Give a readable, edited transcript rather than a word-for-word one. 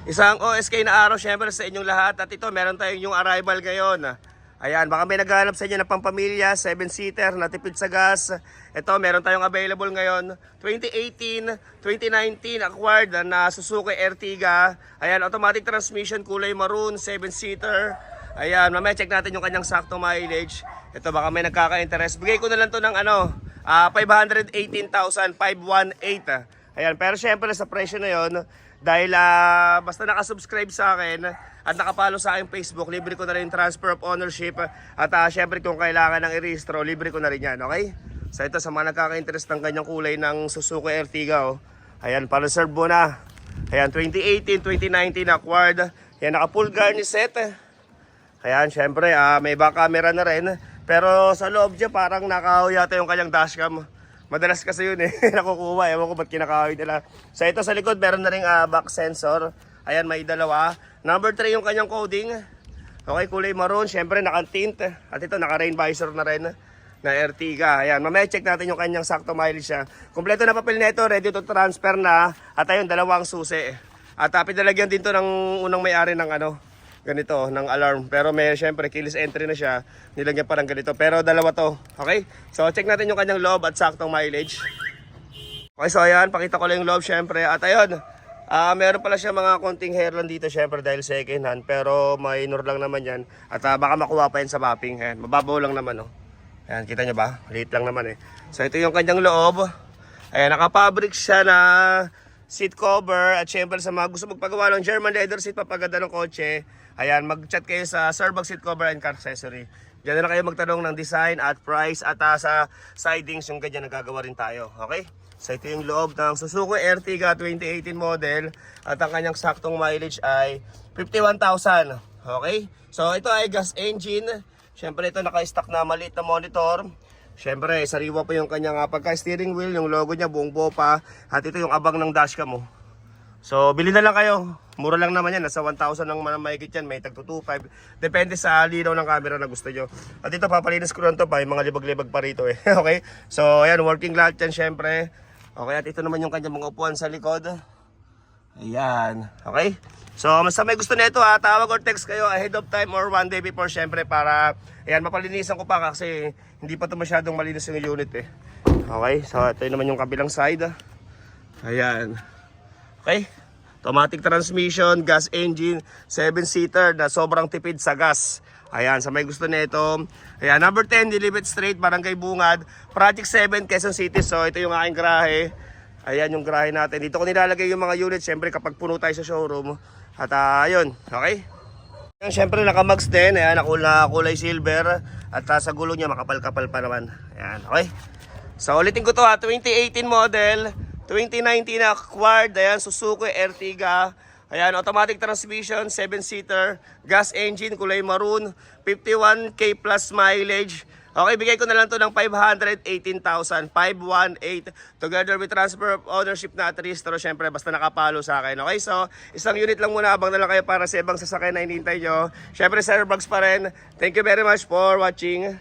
Isang OSK na araw syempre sa inyong lahat. At ito, meron tayong yung arrival ngayon. Ayan, baka may naghahanap sa inyo ng pampamilya, 7-seater, natipid sa gas. Ito, meron tayong available ngayon. 2018, 2019 acquired na Suzuki Ertiga. Ayan, automatic transmission, kulay maroon, 7-seater. Ayan, mamaya check natin yung kanyang sakto mileage. Ito, baka may nagkaka-interest. Bigay ko na lang to ng 518,518. Ayan, pero syempre sa presyo na yon, dahil basta nakasubscribe sa akin at nakapalo sa aking Facebook, libre ko na rin transfer of ownership. At syempre kung kailangan ng i-registro, libre ko na rin yan, okay? So ito, sa mga nagkaka-interest ng kanyang kulay ng Suzuki Ertiga, oh. Ayan, pa-reserve mo na. Ayan, 2018, 2019 acquired. Ayan, naka-full garnish set. Ayan, syempre, may back camera na rin. Pero sa loob dyan, parang nakahaw yata yung kanyang dashcam. Madalas kasi yun nakukuha. Ewan ko ba't kinakahoy nila. So ito sa likod, meron na rin back sensor. Ayan, may dalawa. Number 3 yung kanyang coding. Okay, kulay maroon. Syempre, naka-tint. At ito, naka-rain visor na rin na Ertiga. Ayan, mamaya check natin yung kanyang sakto mileage siya. Kompleto na papel nito, ready to transfer na. At ayun, dalawang susi. At pinalagyan din to ng unang may-ari ng ganito, ng alarm. Pero may syempre keyless entry na siya. Nilagyan parang ganito. Pero dalawa to. Okay? So check natin yung kanyang loob at saktong mileage. Okay, so ayan, pakita ko lang yung loob syempre. At ayun, meron pala siya mga konting hairline dito syempre dahil second hand. Pero minor lang naman yan. At baka makuha pa yan sa mapping. Ayan, mababaw lang naman, oh. Ayan, kita nyo ba? Liit lang naman eh. So ito yung kanyang loob. Ayan, nakapabric siya na seat cover. At syempre sa mga gusto magpagawa ng German leather seat, papaganda ng kotse. Ayan, mag-chat kayo sa Sarbag Seat Cover and Car Accessory. Diyan na kayo magtanong ng design at price at sa sidings yung ganyan nagagawa rin tayo. Okay? So ito yung loob ng Suzuki Ertiga 2018 model at ang kanyang saktong mileage ay 51,000. Okay? So ito ay gas engine. Siyempre ito naka-stock na maliit na monitor. Siyempre sariwa pa yung kanyang pagka-steering wheel, yung logo niya buong buo pa. At ito yung abang ng dashcam mo. So, bili na lang kayo. Mura lang naman yan. Nasa 1,000 lang mahigit yan. May tag 225. Depende sa linaw ng camera na gusto nyo. At ito, papalinis ko lang ito pa. Yung mga libag-libag pa rito eh. Okay? So, ayan. Working lahat yan syempre. Okay. At ito naman yung kanyang mga upuan sa likod. Ayan. Okay? So, basta may gusto nito tawag or text kayo ahead of time or one day before syempre para, ayan, mapalinisan ko pa kasi hindi pa ito masyadong malinis yung unit eh. Okay? So, ito naman yung kabilang side. Ayan. Okay, automatic transmission, gas engine, 7-seater na sobrang tipid sa gas. Ayan, sa may gusto nito. Ayan, number 10, Dilibet Street, Barangay Bungad, Project 7, Quezon City. So, ito yung aking garahe. Ayan yung garahe natin. Dito ko nilalagay yung mga unit, syempre kapag puno tayo sa showroom. At ayun, okay. Ayan, syempre naka-max din. Ayan, kulay silver. At sa gulo niya, makapal-kapal pa naman. Ayan, okay. So, ulitin ko to 2018 model. 2019 acquired, ayan, Suzuki Ertiga. Ayan, automatic transmission, 7-seater, gas engine, kulay maroon, 51k plus mileage. Okay, bigay ko na lang to ng 518,000, 518. Together with transfer of ownership na at registro, syempre, basta nakapalo sa akin. Okay, so, isang unit lang muna, abang na lang kayo para sa ibang sasakyan na hinihintay nyo. Syempre, Sir Bugs pa rin. Thank you very much for watching.